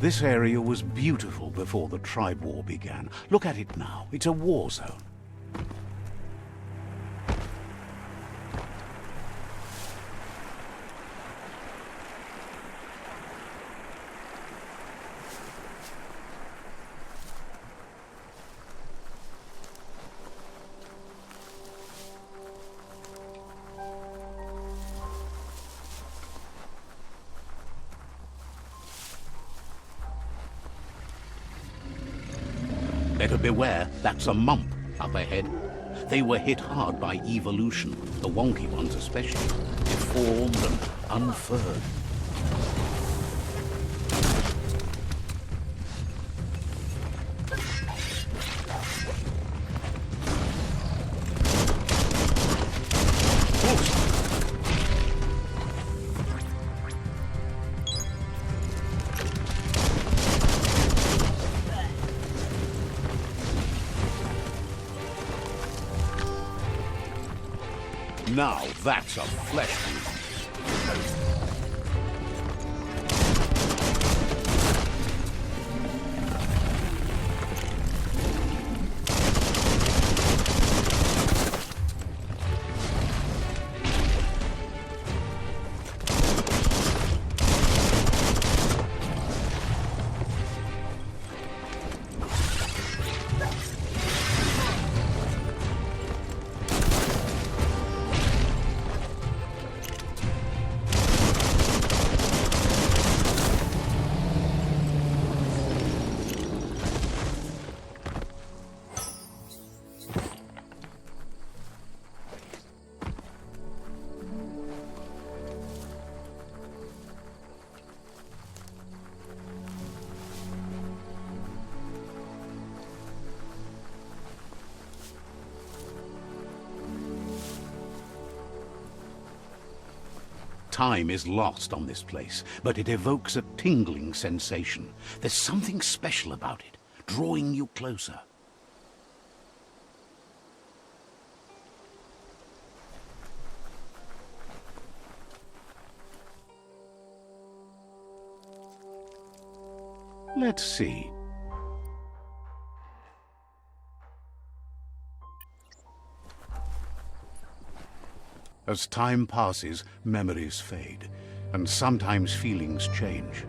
This area was beautiful before the tribe war began. Look at it now. It's a war zone. Better beware, that's a mump up ahead. They were hit hard by evolution, the wonky ones especially, deformed and unfurred. Now that's a flesh wound. Time is lost on this place, but it evokes a tingling sensation. There's something special about it, drawing you closer. Let's see. As time passes, memories fade, and sometimes feelings change.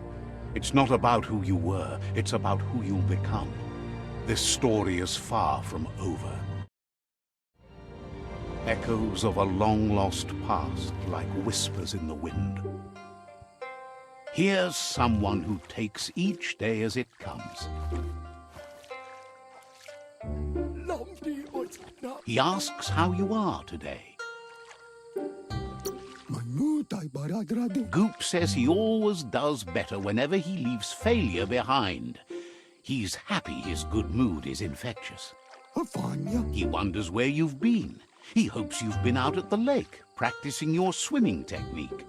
It's not about who you were, it's about who you'll become. This story is far from over. Echoes of a long-lost past, like whispers in the wind. Here's someone who takes each day as it comes. He asks how you are today. Goop says he always does better whenever he leaves failure behind. He's happy his good mood is infectious. He wonders where you've been. He hopes you've been out at the lake, practicing your swimming technique.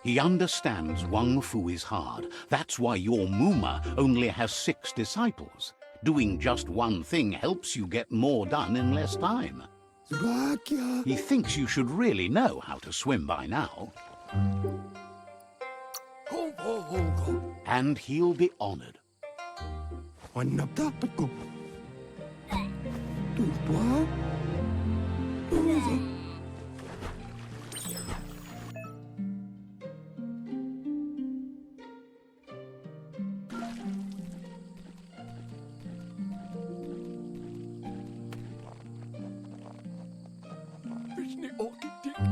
He understands Wang Fu is hard. That's why your Muma only has 6 disciples. Doing just one thing helps you get more done in less time. He thinks you should really know how to swim by now. And he'll be honored.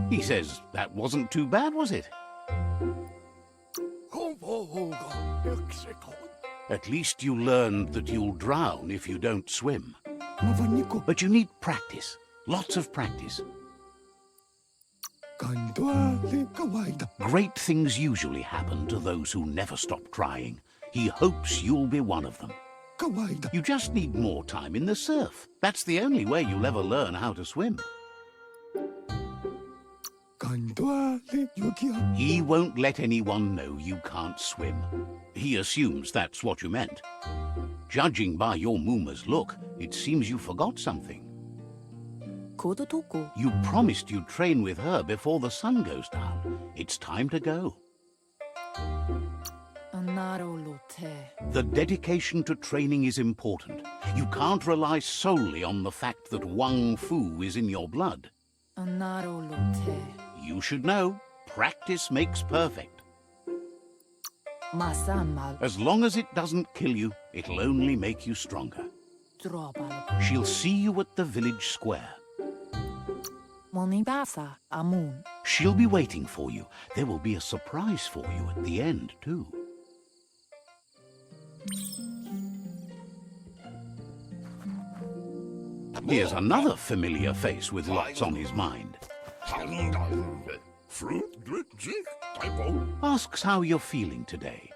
He says that wasn't too bad, was it? At least you learned that you'll drown if you don't swim. But you need practice, lots of practice. Great things usually happen to those who never stop trying. He hopes you'll be one of them. You just need more time in the surf. That's the only way you'll ever learn how to swim. He won't let anyone know you can't swim. He assumes that's what you meant. Judging by your Muma's look, it seems you forgot something. You promised you'd train with her before the sun goes down. It's time to go. The dedication to training is important. You can't rely solely on the fact that Wang Fu is in your blood. You should know, practice makes perfect. As long as it doesn't kill you, it'll only make you stronger. She'll see you at the village square. She'll be waiting for you. There will be a surprise for you at the end, too. Here's another familiar face with lots on his mind. Asks how you're feeling today.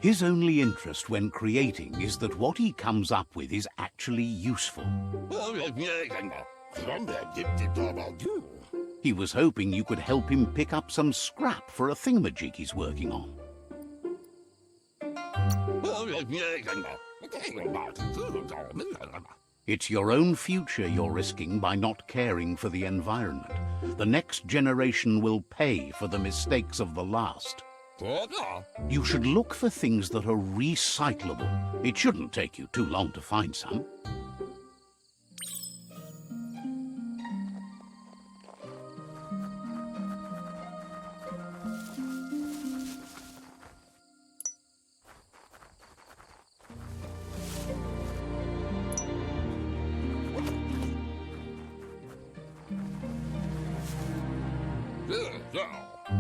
His only interest when creating is that what he comes up with is actually useful. He was hoping you could help him pick up some scrap for a thingamajig he's working on. It's your own future you're risking by not caring for the environment. The next generation will pay for the mistakes of the last. You should look for things that are recyclable. It shouldn't take you too long to find some.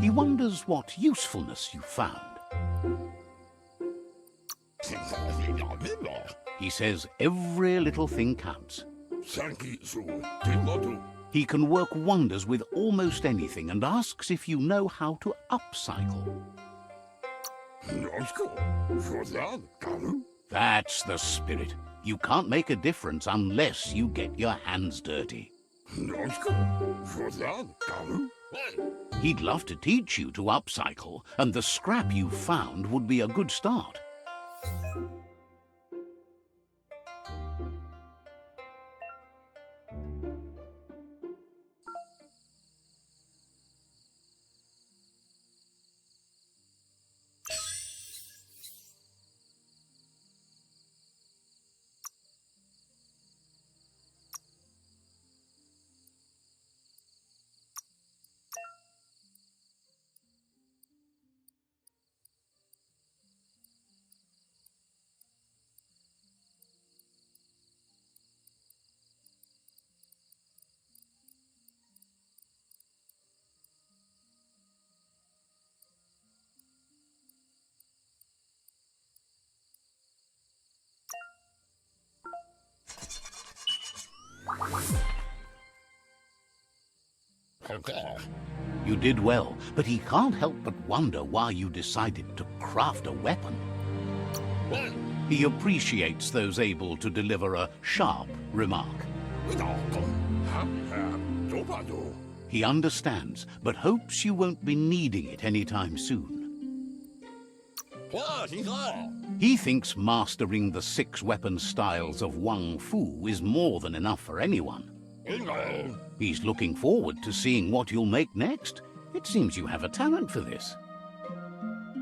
He wonders what usefulness you found. He says every little thing counts. He can work wonders with almost anything and asks if you know how to upcycle. That's the spirit. You can't make a difference unless you get your hands dirty. He'd love to teach you to upcycle, and the scrap you found would be a good start. You did well, but he can't help but wonder why you decided to craft a weapon. He appreciates those able to deliver a sharp remark. He understands, but hopes you won't be needing it anytime soon. He thinks mastering the 6 weapon styles of Wang Fu is more than enough for anyone. He's looking forward to seeing what you'll make next. It seems you have a talent for this.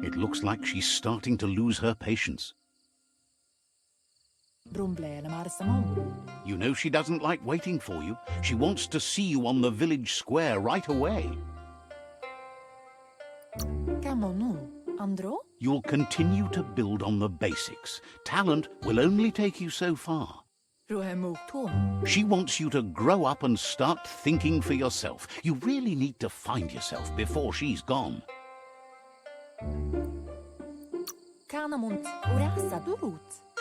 It looks like she's starting to lose her patience. You know she doesn't like waiting for you. She wants to see you on the village square right away. You'll continue to build on the basics. Talent will only take you so far. She wants you to grow up and start thinking for yourself. You really need to find yourself before she's gone.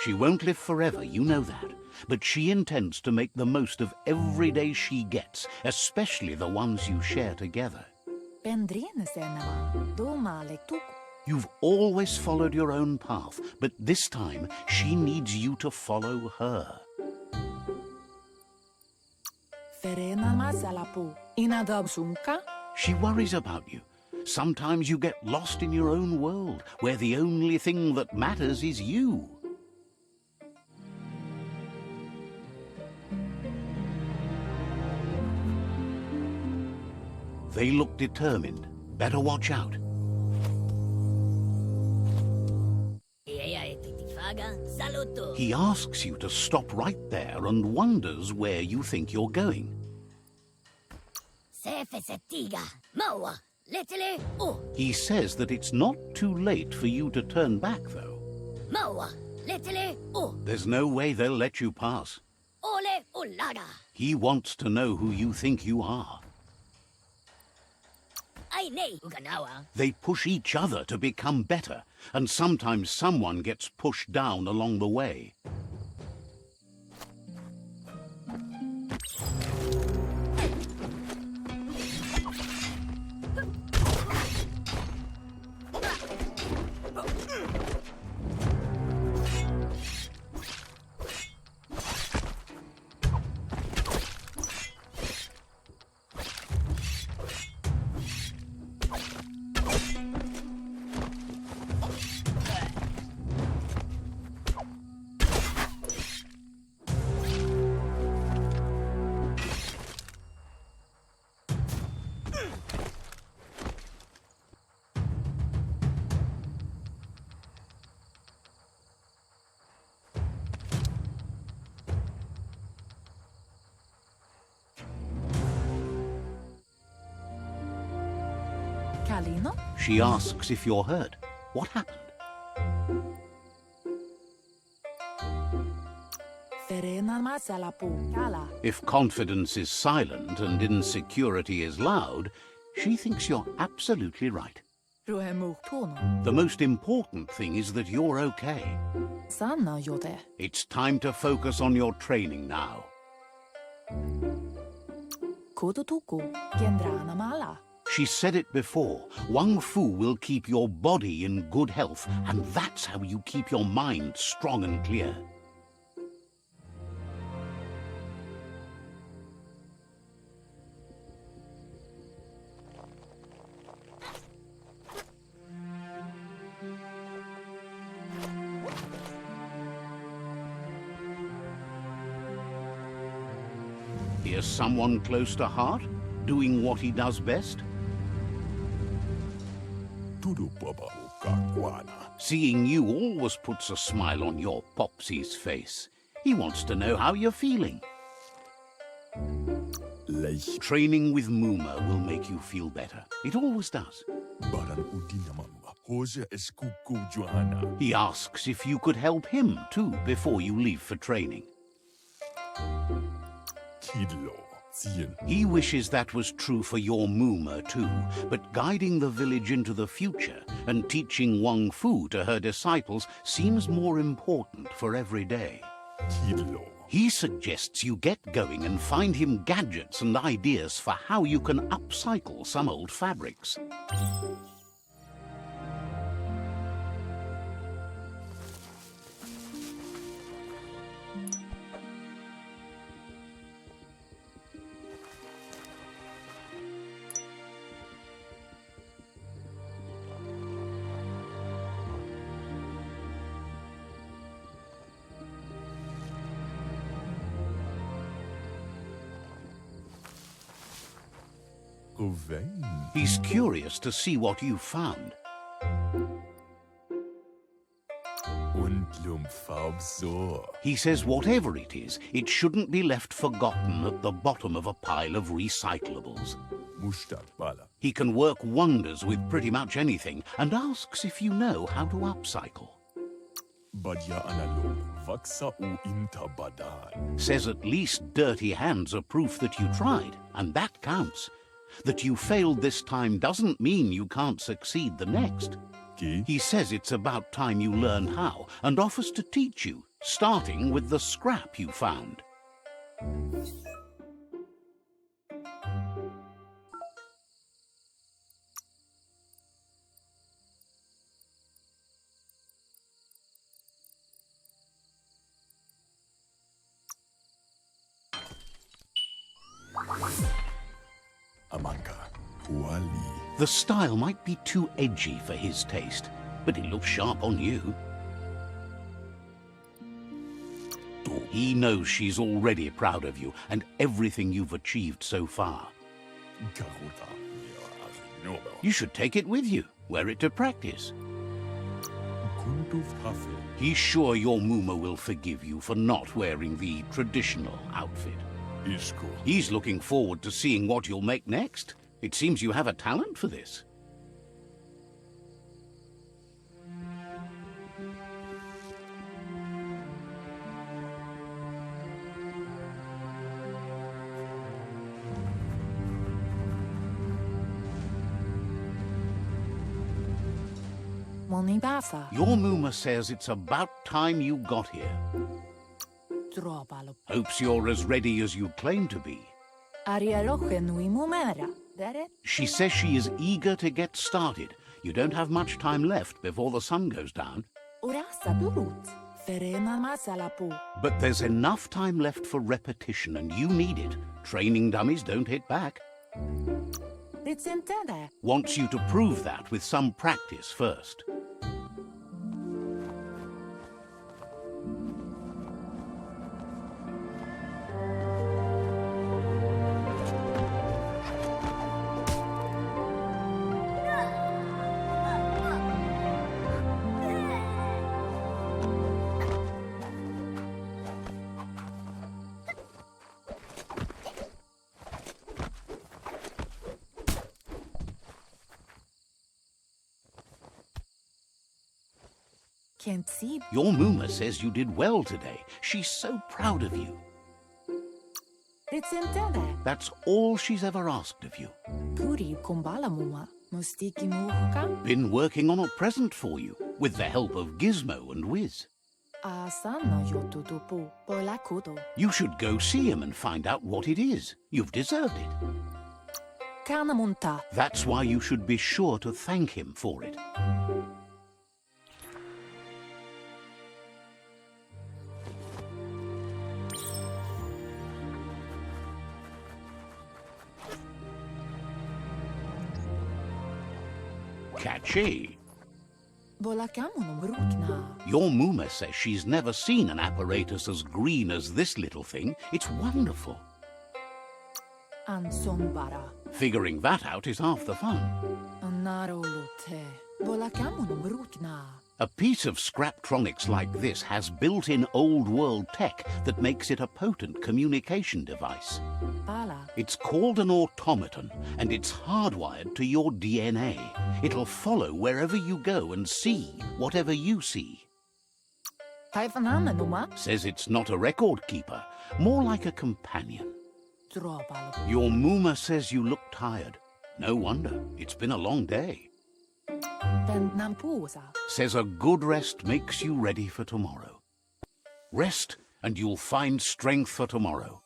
She won't live forever, you know that. But she intends to make the most of every day she gets, especially the ones you share together. You've always followed your own path, but this time she needs you to follow her. She worries about you. Sometimes you get lost in your own world, where the only thing that matters is you. They look determined. Better watch out. He asks you to stop right there and wonders where you think you're going. He says that it's not too late for you to turn back, though. There's no way they'll let you pass. He wants to know who you think you are. They push each other to become better, and sometimes someone gets pushed down along the way. She asks if you're hurt. What happened? If confidence is silent and insecurity is loud, she thinks you're absolutely right. The most important thing is that you're okay. It's time to focus on your training now. She said it before, Wang Fu will keep your body in good health, and that's how you keep your mind strong and clear. Here's someone close to heart, doing what he does best. Seeing you always puts a smile on your Popsy's face. He wants to know how you're feeling. Training with Muma will make you feel better. It always does. He asks if you could help him too before you leave for training. He wishes that was true for your Muma too, but guiding the village into the future and teaching Wang Fu to her disciples seems more important for every day. He suggests you get going and find him gadgets and ideas for how you can upcycle some old fabrics. He's curious to see what you've found. He says whatever it is, it shouldn't be left forgotten at the bottom of a pile of recyclables. He can work wonders with pretty much anything and asks if you know how to upcycle. Says at least dirty hands are proof that you tried, and that counts. That you failed this time doesn't mean you can't succeed the next. He says it's about time you learn how and offers to teach you, starting with the scrap you found. The style might be too edgy for his taste, but it looks sharp on you. He knows she's already proud of you and everything you've achieved so far. You should take it with you, wear it to practice. He's sure your Muma will forgive you for not wearing the traditional outfit. He's looking forward to seeing what you'll make next. It seems you have a talent for this. Your Muma says it's about time you got here. Hopes you're as ready as you claim to be. She says she is eager to get started. You don't have much time left before the sun goes down. But there's enough time left for repetition, and you need it. Training dummies don't hit back. Wants you to prove that with some practice first. Your Muma says you did well today. She's so proud of you. That's all she's ever asked of you. Been working on a present for you, with the help of Gizmo and Wiz. You should go see him and find out what it is. You've deserved it. That's why you should be sure to thank him for it. Catchy. Your Muma says she's never seen an apparatus as green as this little thing. It's wonderful. Figuring that out is half the fun. A piece of Scraptronics like this has built-in old-world tech that makes it a potent communication device. It's called an automaton, and it's hardwired to your DNA. It'll follow wherever you go and see whatever you see. Says it's not a record keeper, more like a companion. Your Muma says you look tired. No wonder, it's been a long day. Says a good rest makes you ready for tomorrow. Rest, and you'll find strength for tomorrow.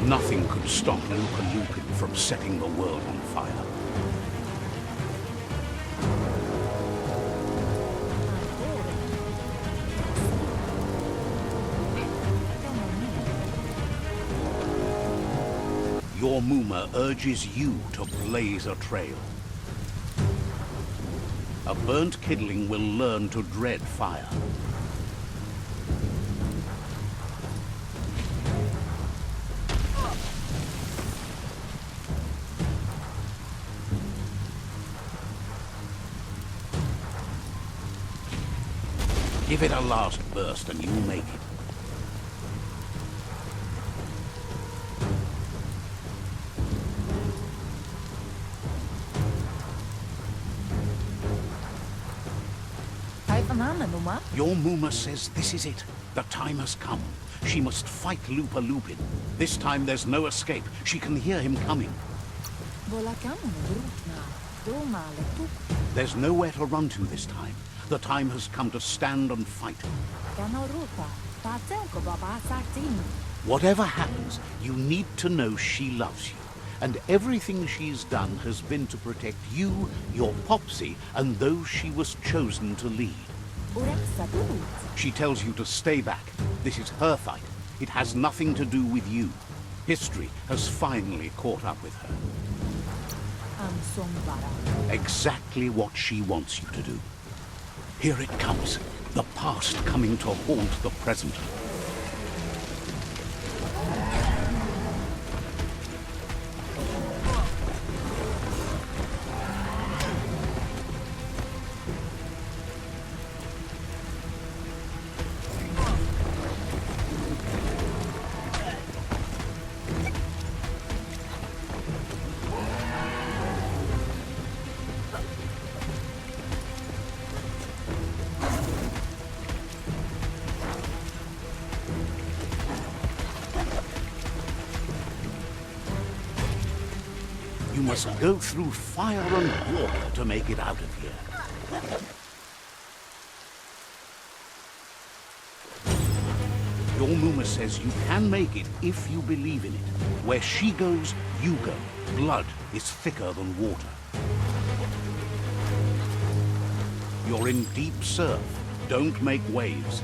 Nothing could stop Lupin from setting the world on fire. Your Muma urges you to blaze a trail. A burnt kidling will learn to dread fire. Give it a last burst and you'll make it. Your Muma says this is it. The time has come. She must fight Lupin. This time there's no escape. She can hear him coming. There's nowhere to run to this time. The time has come to stand and fight. Whatever happens, you need to know she loves you. And everything she's done has been to protect you, your Popsy, and those she was chosen to lead. She tells you to stay back. This is her fight. It has nothing to do with you. History has finally caught up with her. Exactly what she wants you to do. Here it comes. The past coming to haunt the present. You must go through fire and water to make it out of here. Your Muma says you can make it if you believe in it. Where she goes, you go. Blood is thicker than water. You're in deep surf. Don't make waves.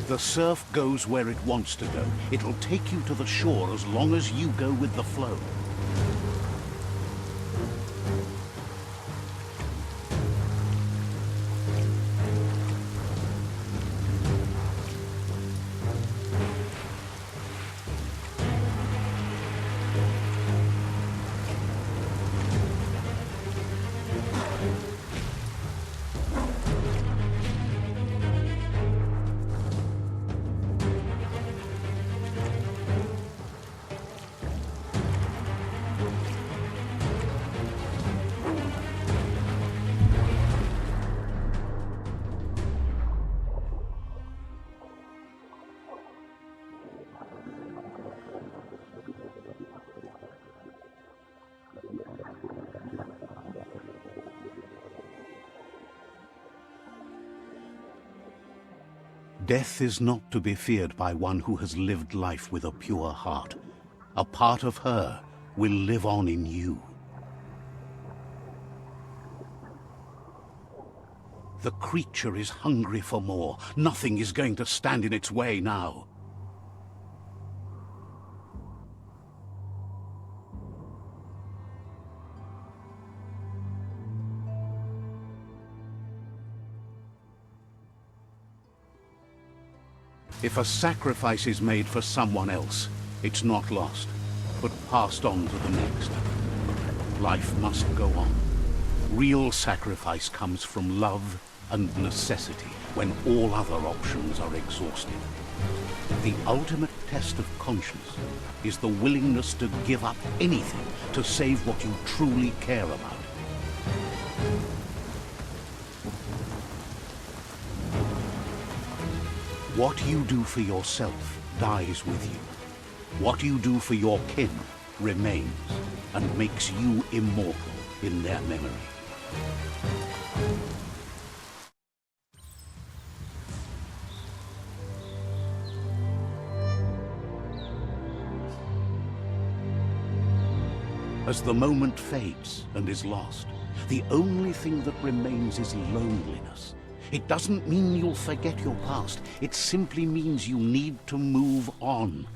The surf goes where it wants to go. It'll take you to the shore as long as you go with the flow. Death is not to be feared by one who has lived life with a pure heart. A part of her will live on in you. The creature is hungry for more. Nothing is going to stand in its way now. If a sacrifice is made for someone else, it's not lost, but passed on to the next. Life must go on. Real sacrifice comes from love and necessity when all other options are exhausted. The ultimate test of conscience is the willingness to give up anything to save what you truly care about. What you do for yourself dies with you. What you do for your kin remains and makes you immortal in their memory. As the moment fades and is lost, the only thing that remains is loneliness. It doesn't mean you'll forget your past. It simply means you need to move on.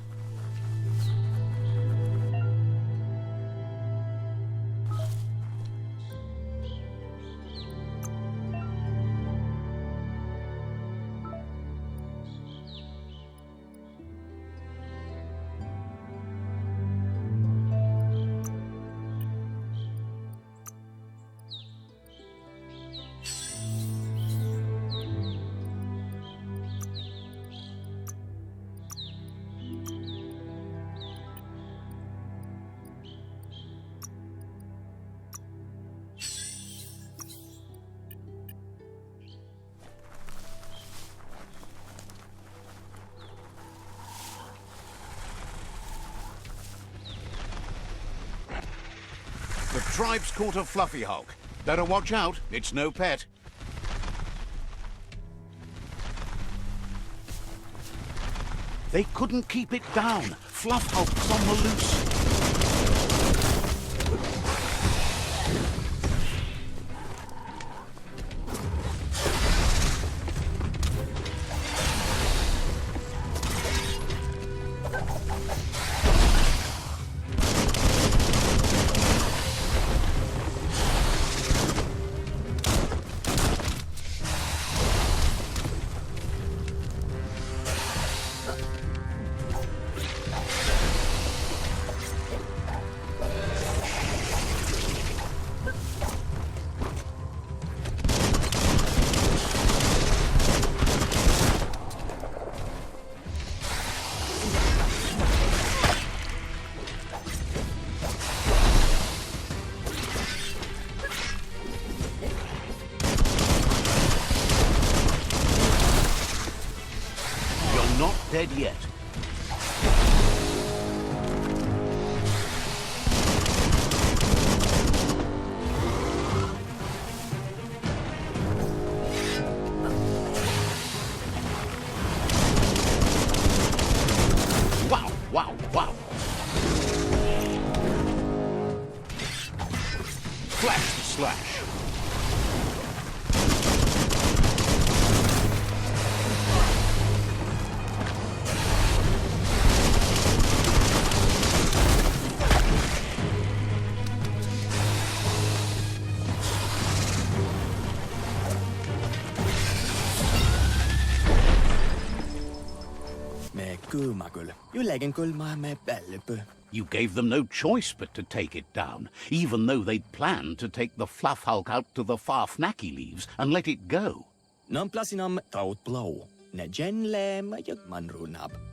The tribe's caught a fluffy hulk. Better watch out, it's no pet. They couldn't keep it down. Fluff Hulk's on the loose. Not dead yet. Wow, wow, wow. Flash the slash. You gave them no choice but to take it down, even though they'd planned to take the Fluff Hulk out to the far Fnacky leaves and let it go.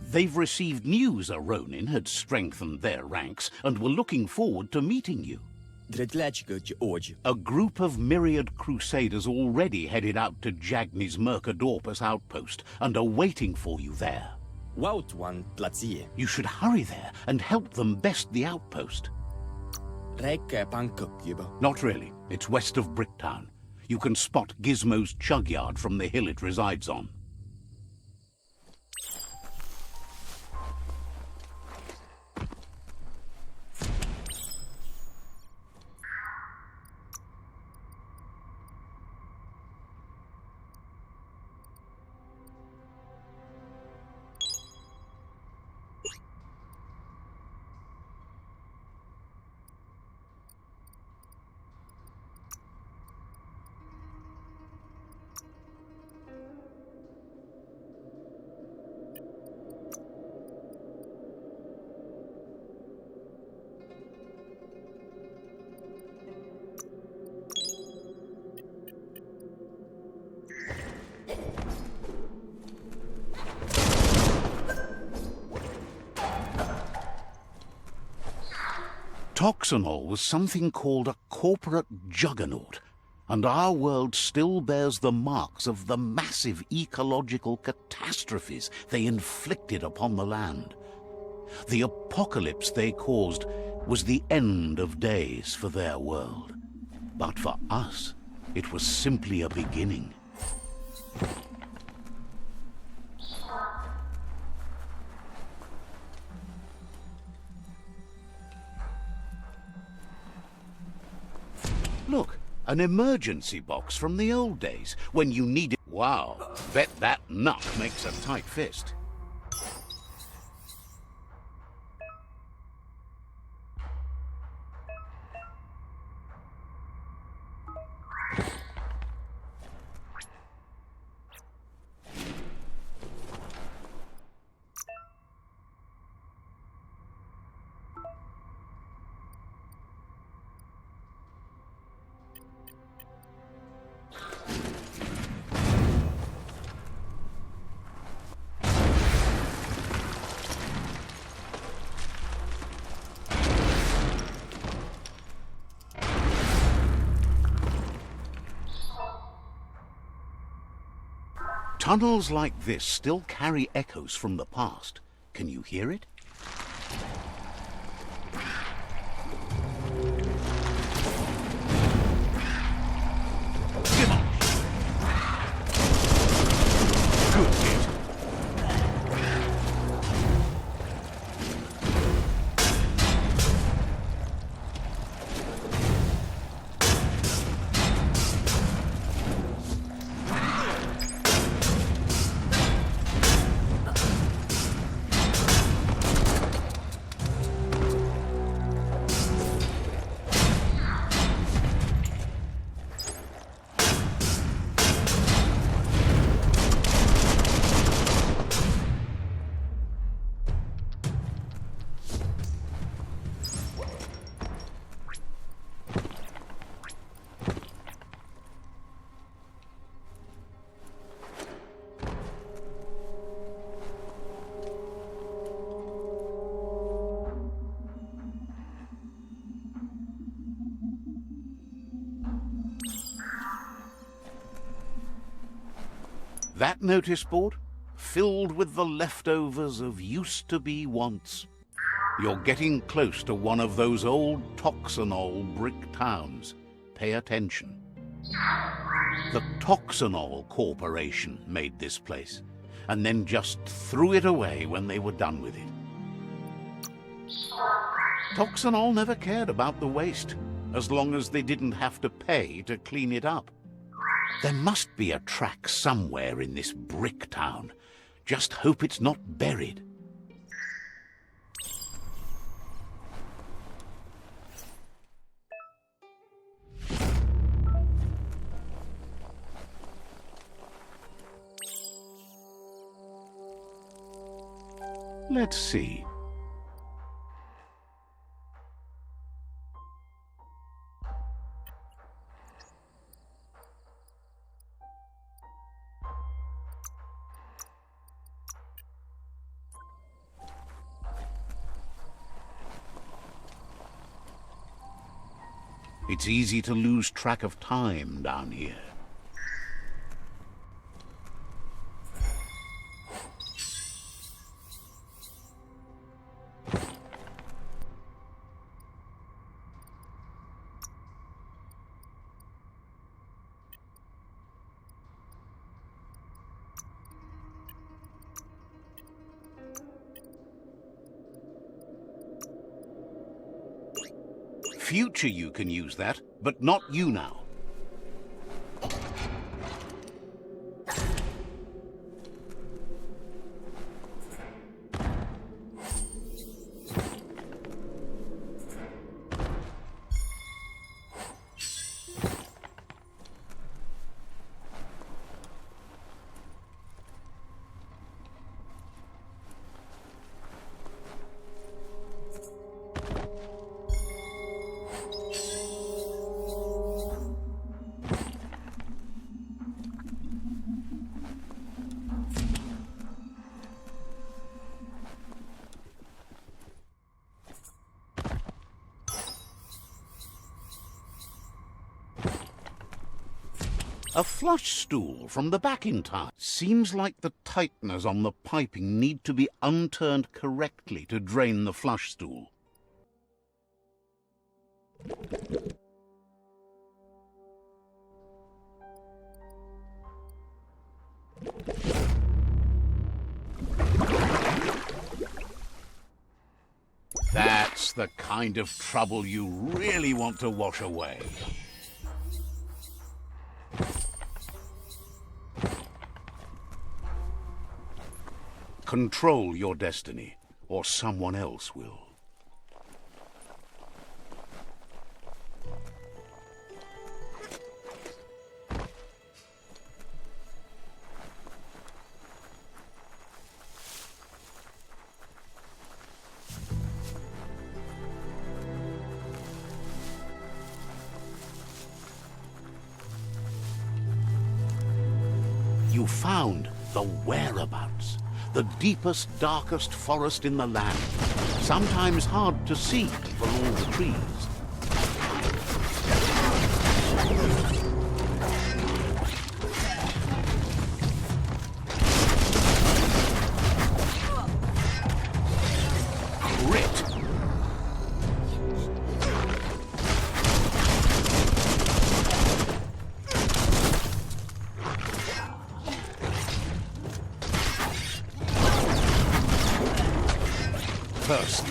They've received news a Ronin had strengthened their ranks and were looking forward to meeting you. A group of myriad crusaders already headed out to Jagni's Mercadorpus outpost and are waiting for you there. You should hurry there and help them best the outpost. Not really. It's west of Bricktown. You can spot Gizmo's chug yard from the hill it resides on. Toxanol was something called a corporate juggernaut, and our world still bears the marks of the massive ecological catastrophes they inflicted upon the land. The apocalypse they caused was the end of days for their world. But for us, it was simply a beginning. Look, an emergency box from the old days, when you needed... Wow, bet that nut makes a tight fist. Tunnels like this still carry echoes from the past. Can you hear it? Good hit. That notice board? filled with the leftovers of used-to-be wants. You're getting close to one of those old Toxanol brick towns. Pay attention. The Toxanol Corporation made this place, and then just threw it away when they were done with it. Toxanol never cared about the waste, as long as they didn't have to pay to clean it up. There must be a track somewhere in this brick town. Just hope it's not buried. Let's see. It's easy to lose track of time down here. Future you can use that, but not you now. A flush stool from the back in time. Seems like the tighteners on the piping need to be unturned correctly to drain the flush stool. That's the kind of trouble you really want to wash away. Control your destiny, or someone else will. You found the whereabouts. The deepest, darkest forest in the land. Sometimes hard to see for all the trees. Grit. Person.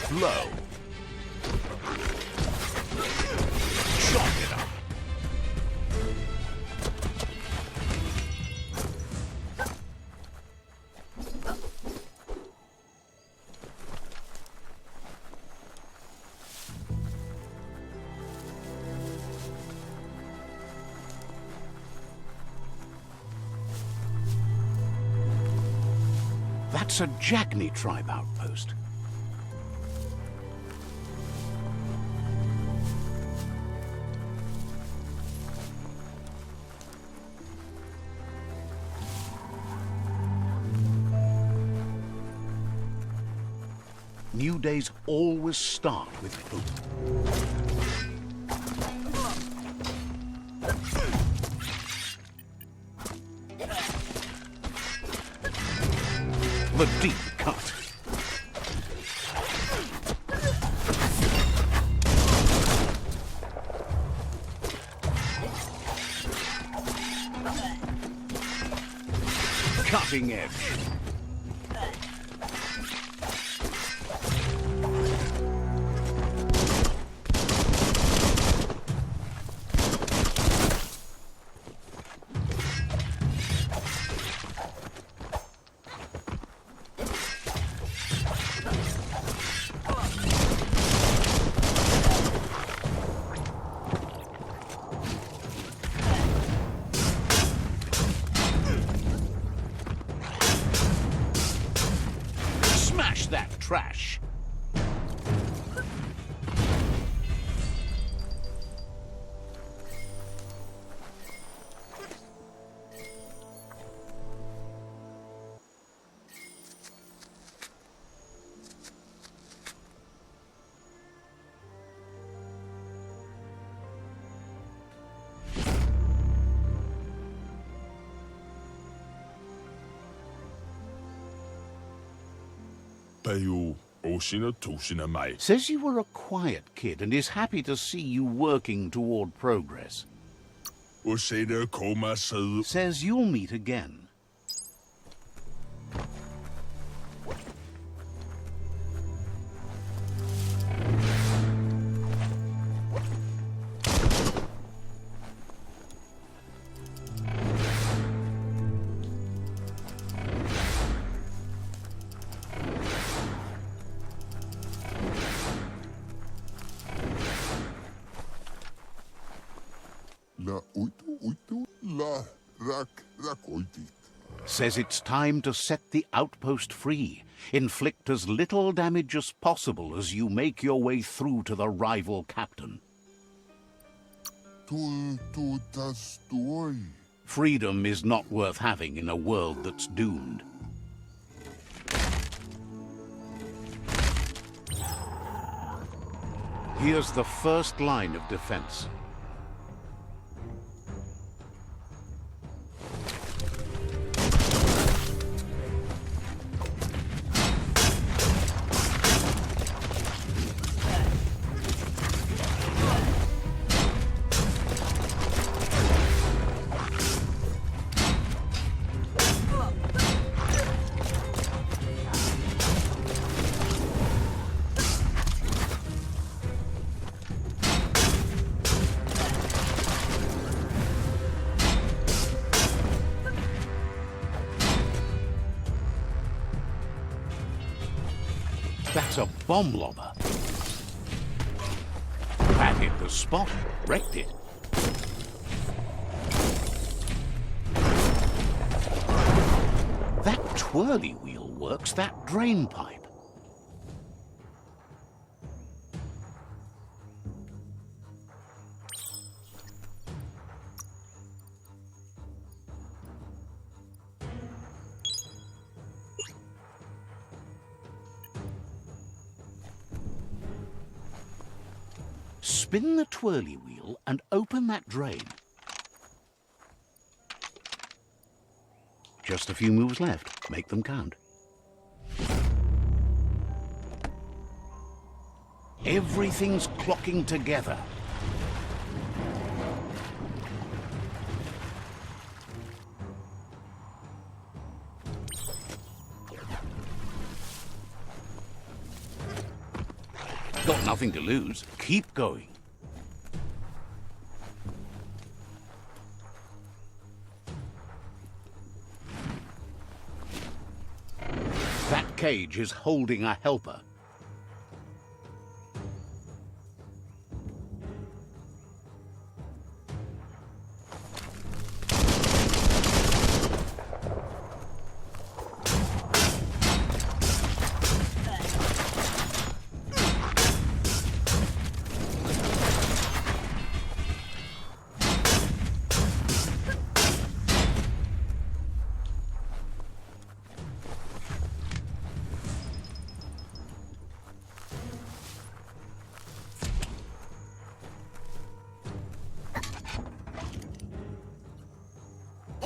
Blow. Chop it up. That's a Jackney tribe outpost. New days always start with hope. The deep cut. Cutting edge. Smash that trash! Says you were a quiet kid and is happy to see you working toward progress. Says you'll meet again. Says it's time to set the outpost free. Inflict as little damage as possible as you make your way through to the rival captain. Freedom is not worth having in a world that's doomed. Here's the first line of defense. That's a bomb lobber. That hit the spot, wrecked it. That twirly wheel works that drain pipe. Spin the twirly wheel and open that drain. Just a few moves left. Make them count. Everything's clocking together. Got nothing to lose. Keep going. That cage is holding a helper.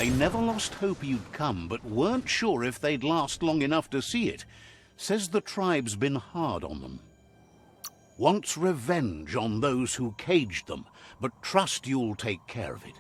They never lost hope you'd come, but weren't sure if they'd last long enough to see it. Says the tribe's been hard on them. Wants revenge on those who caged them, but trust you'll take care of it.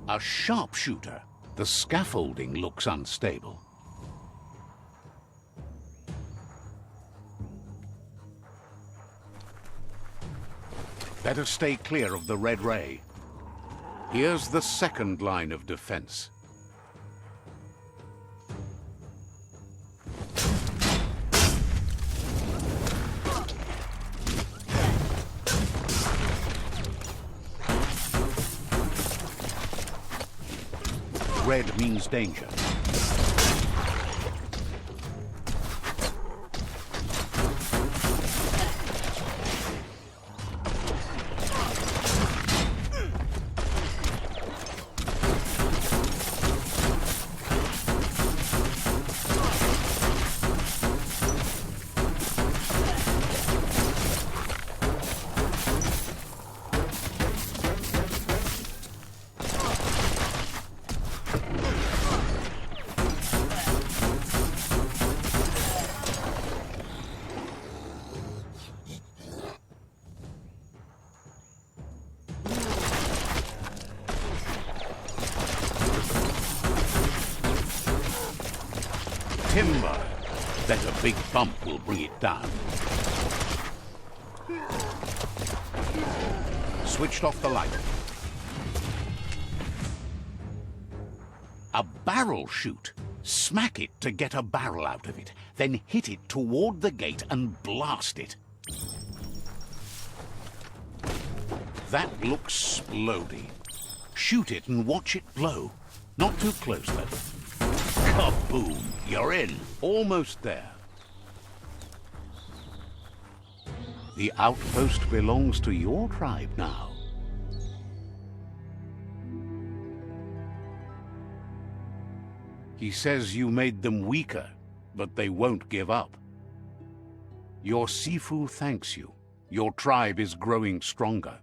A sharpshooter. The scaffolding looks unstable. Better stay clear of the red ray. Here's the second line of defense. Red means danger. Timber. Bet a big bump will bring it down. Switched off the light. A barrel shoot. Smack it to get a barrel out of it, then hit it toward the gate and blast it. That looks splody. Shoot it and watch it blow. Not too close, though. Kaboom! You're in. Almost there. The outpost belongs to your tribe now. He says you made them weaker, but they won't give up. Your Sifu thanks you. Your tribe is growing stronger.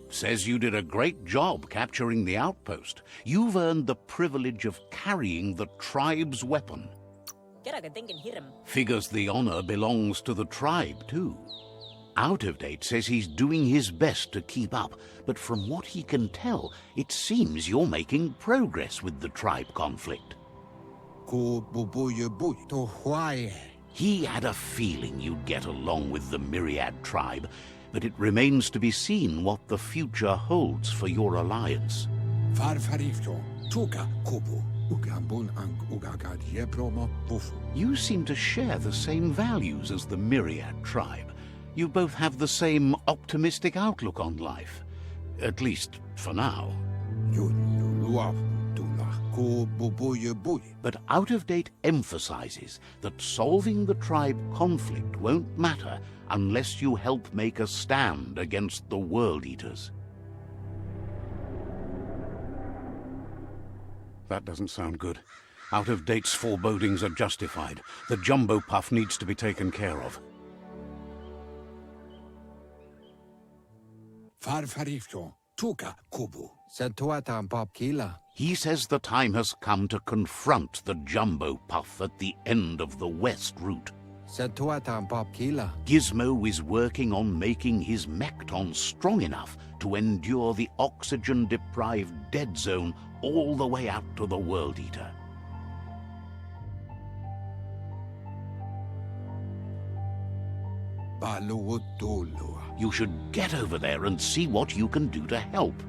Says you did a great job capturing the outpost. You've earned the privilege of carrying the tribe's weapon. Figures the honor belongs to the tribe, too. Out of Date says he's doing his best to keep up, but from what he can tell, it seems you're making progress with the tribe conflict. He had a feeling you'd get along with the Myriad tribe, but it remains to be seen what the future holds for your alliance. You seem to share the same values as the Myriad tribe. You both have the same optimistic outlook on life. At least, for now. But Out-of-Date emphasizes that solving the tribe conflict won't matter unless you help make a stand against the World Eaters. That doesn't sound good. Out-of-Date's forebodings are justified. The jumbo puff needs to be taken care of. He says the time has come to confront the jumbo puff at the end of the west route. Gizmo is working on making his mekton strong enough to endure the oxygen-deprived dead zone all the way out to the World Eater. You should get over there and see what you can do to help.